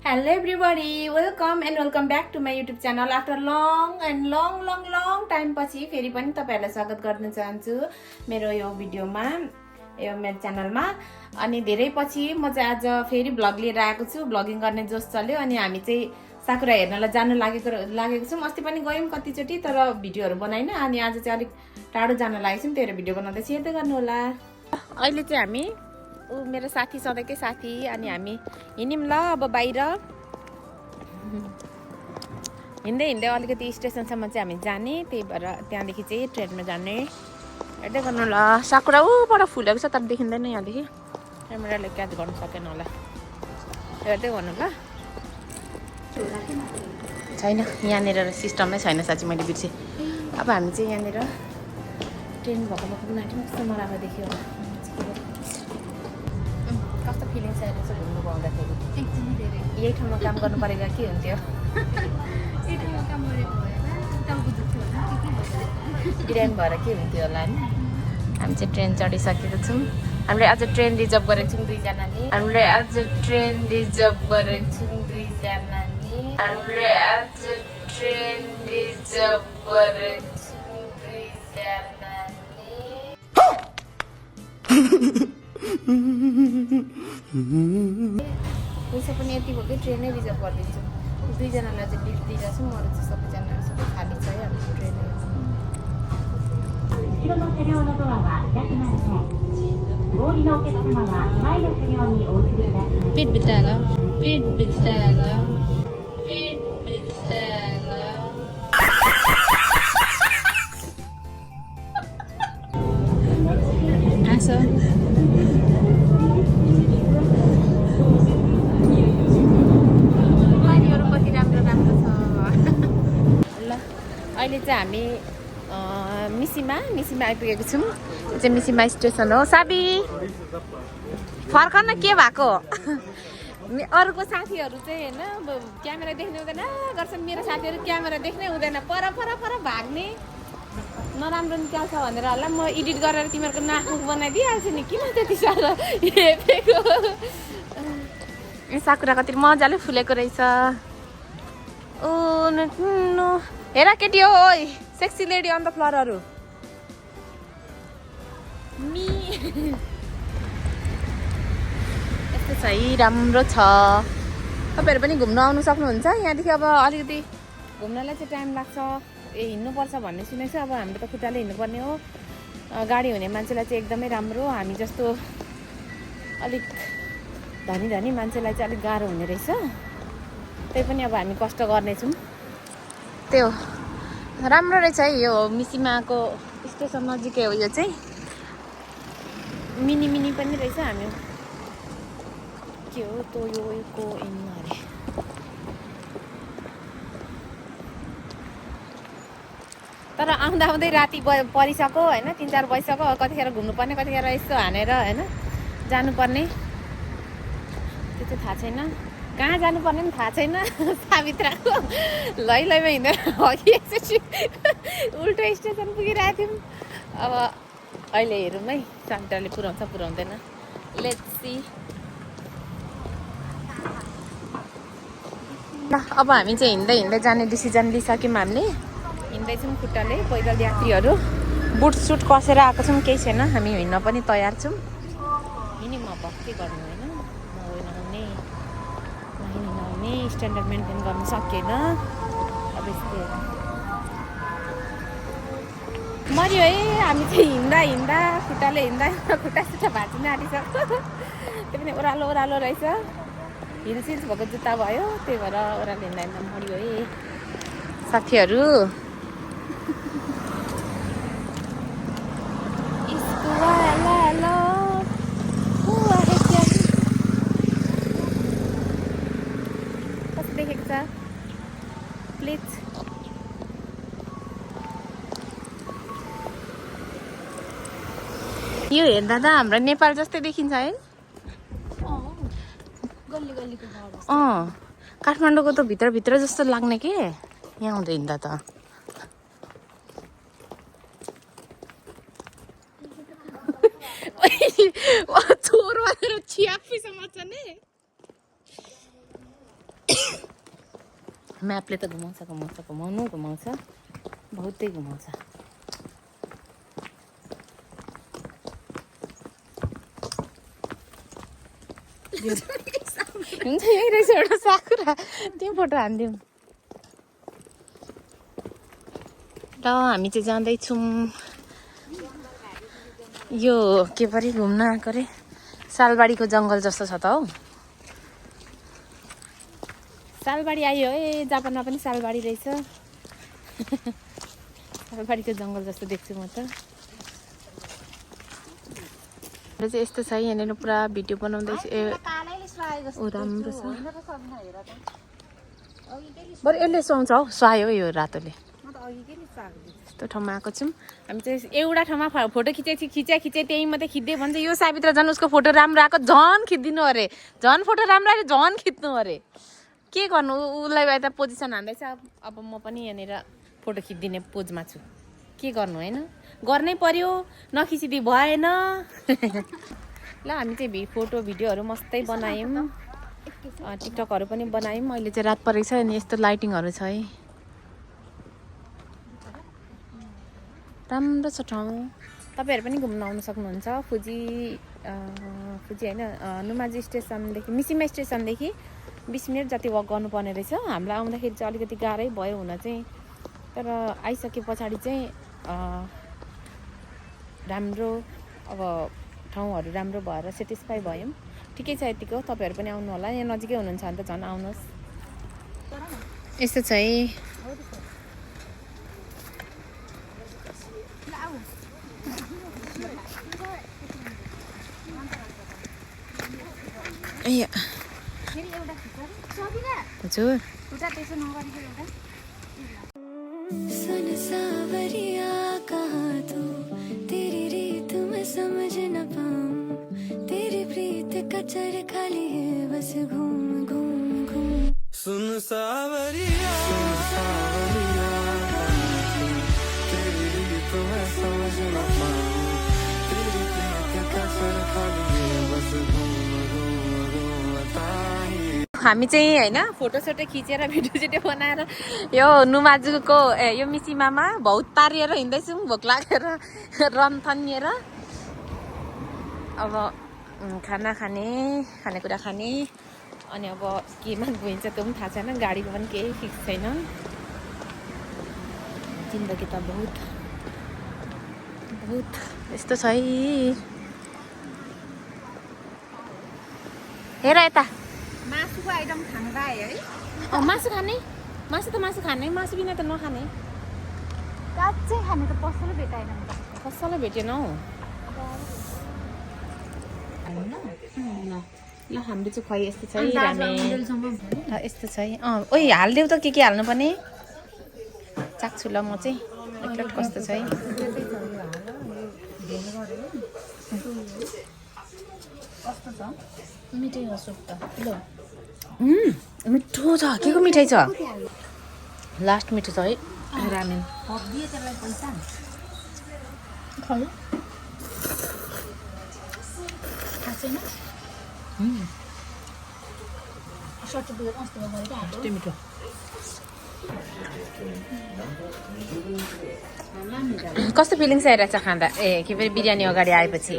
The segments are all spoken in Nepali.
Hello everybody, welcome and welcome back to my YouTube channel. After long time पछि फेरि पनि तपाईहरुलाई स्वागत गर्न चाहन्छु मेरो यो भिडियोमा यो मेरो च्यानलमा। अनि धेरै पछि म चाहिँ आज फेरि भ्लग लिएर आएको छु। भ्लगिङ गर्ने जोश चल्यो अनि हामी चाहिँ साकुरा हेर्नलाई जान लागेको छौं। अस्ति पनि गयौं कतिचोटी तर भिडियोहरु बनाइन। अनि आज चाहिँ अलिक टाढो जान लागेको छौं, त्यही भएर भिडियो बनाउँदै हेर्दै गर्नु होला। अहिले चाहिँ हामी मेरो साथी सधैँकै साथी अनि हामी हिँड्यौं ल अब बाहिर हिँड्दै अलिकति स्टेसनसम्म चाहिँ हामी जाने, त्यही भएर त्यहाँदेखि चाहिँ ट्रेनमा जाने। हेर्दै गर्नु ल। साकुरा उबाट फुलेको छ तर देखिँदैन यहाँदेखि, क्यामेराले क्याच गर्न सकेन होला। हेर्दै गर्नु ल। छैन यहाँनिर सिस्टमै छैन साँच्चै, मैले बिर्सेँ। अब हामी चाहिँ यहाँनिर ट्रेन भएकोमा पुग्न आँट्यौँ। कस्तो नराम्रो देखियो कस्तो फिलिङ्स आइरहेको छ घुम्नु पाउँदाखेरि। एकदमै धेरै यही ठाउँमा काम गर्नु परेको के हुन्थ्यो। यही ठाउँमा काम गरेको भए टाउको दुख्थ्यो होला के बिरामी भएर के हुन्थ्यो होला नि। हामी चाहिँ ट्रेन चढिसकेको छौँ। हामीले आज ट्रेन रिजर्भ गरेको छौँ दुईजनाले। हामीले आज ट्रेन रिजर्भ गरेको छौँ दुईजनाले। हामीले आज ट्रेन रिजर्भ गरेको छौँ दुईजनाले। पैसा पनि यति भयो कि ट्रेनै रिजर्भ गरिदिन्छु। दुईजनालाई चाहिँ लिफ्ट दिइरहेको छु, अरू चाहिँ सबैजना सबै खाली छ है हाम्रो ट्रेन। पेट भित्राएर हाँसो अहिले चाहिँ हामी मिसिमा आइपुगेको छौँ। यो चाहिँ मिसिमा स्टेसन हो। साबी फर्कन के भएको। अरूको साथीहरू चाहिँ होइन क्यामेरा देख्ने हुँदैन गर्छन्, मेरो साथीहरू क्यामेरा देख्नै हुँदैन, पर भाग्ने नराम्रो निकाल्छ भनेर होला। म एडिट गरेर तिमीहरूको नाकमुख बनाइदिइहाल्छु नि, किन त्यति साह्रो हेपेको। साकुरा कति मजाले फुलेको रहेछ। ओ नो हेर केटी हो, ओइ सेक्सी लेडी अन द फ्लोरहरू मी। यस्तो छ है, राम्रो छ। तपाईँहरू पनि घुम्न आउनु सक्नुहुन्छ यहाँदेखि। अब अलिकति घुम्नलाई चाहिँ टाइम लाग्छ, हिँड्नुपर्छ भन्ने सुनेको छु। अब हाम्रो त खुट्टाले हिँड्नुपर्ने हो। गाडी हुने मान्छेलाई चाहिँ एकदमै राम्रो, हामी जस्तो अलिक धनी मान्छेलाई चाहिँ अलिक गाह्रो हुने रहेछ। त्यही पनि अब हामी कष्ट गर्नेछौँ। त्यो राम्रो रहेछ है। यो मिसिमाको स्टेसन नजिकै हो। यो चाहिँ मिनी पनि रहेछ। हामी के हो टोयोको इन अरे तर आउँदै राति परिसक्यो होइन, 3-4 बजिसक्यो। कतिखेर घुम्नुपर्ने कतिखेर यस्तो हानेर होइन जानुपर्ने त्यो चाहिँ थाहा छैन। कहाँ जानुपर्ने पनि थाहा छैन। सावित्राको लैमा हिँडेर अघि एकचोटि उल्टो स्टेसन पुगिरहेको थियौँ। अब अहिले हेरौँ है सावित्राले पुऱ्याउँदैन। Let's see. अब हामी चाहिँ हिँड्दै जाने डिसिजन लिइसक्यौँ। हामीले हिँड्दैछौँ खुट्टाले, पैदल यात्रीहरू। बुट सुट कसेर आएको छौँ, केही छैन। हामी हिँड्न पनि तयार छौँ। हिँड्यौँ अब के गर्नु होइन, नहुने स्ट्यान्डर्ड मेन्टेन गर्नु सकेन। अब यस्तो मर्यो है। हामी चाहिँ हिँड्दा खुट्टाले हिँड्दा खुट्टा भाँच्न आँटिसक्यो। त्यो पनि ओह्रालो रहेछ। हिल सिल्स भएको जुत्ता भयो, त्यही भएर ओह्रालो हिँड्दा मर्यो है साथीहरू। कस्तो देखेको छ प्लिज। यो हेर्दा त हाम्रो नेपाल जस्तै देखिन्छ है। काठमाडौँको त भित्र जस्तो लाग्ने के यहाँ आउँदै हिँड्दा त। चोर भनेर छियापी समाचार नै म्यापले त घुमाउँछ बहुतै घुमाउँछ। हुन्छ यही रहेछ एउटा साकुरा, त्यो फोटो हानिदिउँ। ल हामी चाहिँ जाँदैछौँ यो के परे घुम्न आएको अरे सालबारीको जङ्गल जस्तो छ त हौ। सालबारी आयो है, जापानमा पनि सालबारी रहेछ। सालबारीको जङ्गल जस्तो देख्छु म त। र चाहिँ यस्तो छ यहाँनिर पुरा भिडियो बनाउँदैछु। राम्रो छ बरु यसले सुहाउँछ हौ, सुहायो यो रातोले। यस्तो ठाउँमा आएको छौँ हामी चाहिँ। एउटा ठाउँमा फोटो खिचे त्यही मात्रै खिच्दै भन्छ। यो साबित्र झन् उसको फोटो राम्रो आएको झन् खिचिदिनु अरे, झन् फोटो राम्रो आयो झन् खिच्नु अरे। के गर्नु, उसलाई यता पोजिसन हान्दैछ। अब म पनि यहाँनिर फोटो खिचिदिने पोजमा छु। के गर्नु होइन, गर्नै पर्यो, नखिचिदिए भएन। ल हामी चाहिँ फोटो भिडियोहरू मस्तै बनायौँ, टिकटकहरू पनि बनायौँ। अहिले चाहिँ रात परेको छ अनि यस्तो लाइटिङहरू छ है, राम्रो छ ठाउँ। तपाईँहरू पनि घुम्न आउनु सक्नुहुन्छ। फुजी होइन, नुमाजी स्टेसनदेखि मिसिमा स्टेसनदेखि 20 मिनट जति वक गर्नुपर्ने रहेछ। हामीलाई आउँदाखेरि चाहिँ अलिकति गाह्रै भयो हुन चाहिँ, तर आइसके पछाडि चाहिँ राम्रो, अब ठाउँहरू राम्रो भएर सेटिस्फाई भयौँ। ठिकै छ यतिको। तपाईँहरू पनि आउनु होला, यहाँ नजिकै हुनुहुन्छ भने त झन् आउनुहोस्। यस्तो छ है। हजुर सुन सावरिया कहाँ तू, तेरी रीत में समझ न पाऊं, तेरी प्रीत का चरखा लिए बस घूम घूम घूम। सुन सावरिया तेरी रीत में समझ न पाऊं, तेरी प्रीत का चरखा लिए बस घूम घूम घूम बताई। हामी चाहिँ होइन फोटोसोटो खिचेर भिडियो बनाएर यो नुमाजुको यो मिसिमामा भौत तारिएर हिँड्दैछौँ, भोक लागेर रन थनिएर। अब खानेकुरा खाने अनि अब केमा गइन्छ त्यो पनि थाहा छैन, गाडीको पनि केही फिक्स छैन। जिन्दगी त बहुत यस्तो छ है। हेर यता मासुको आइटम खानु पायो है। मासु खाने, मासु खाने, मासु बिना त नखाने। काँचै खाने त पसलै भेटाएन। कसैलाई भेटेन हौ। ल हाम्रो चाहिँ खै यस्तो छ है, यस्तो छ है। ओइ हालिदेऊ त के हाल्नुपर्ने, चाख्छु ल म चाहिँ एकलट कस्तो छ है। मिठै हो सुप त। ल मिठो छ, के को मिठाई छ? लास्ट मिठो छ है रामेन। मिठो कस्तो फिलिङ्स आइरहेछ खाँदा? ए के परे बिरयानी अगाडि आएपछि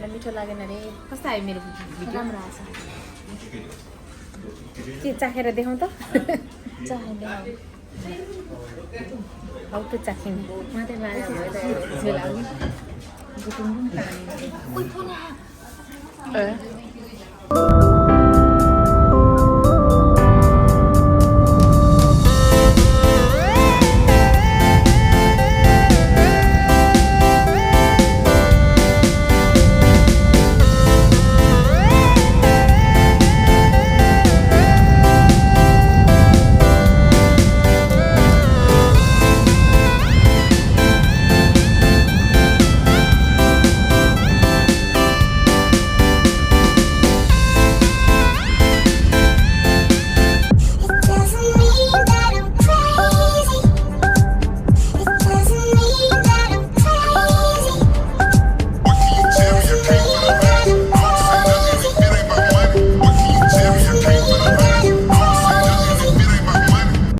मिठो लागेन अरे। कस्तो आयो मेरो भिडियो? राम्रो आएछ। के चाखेर देखाउँ त? हौ त्यो चाखिनु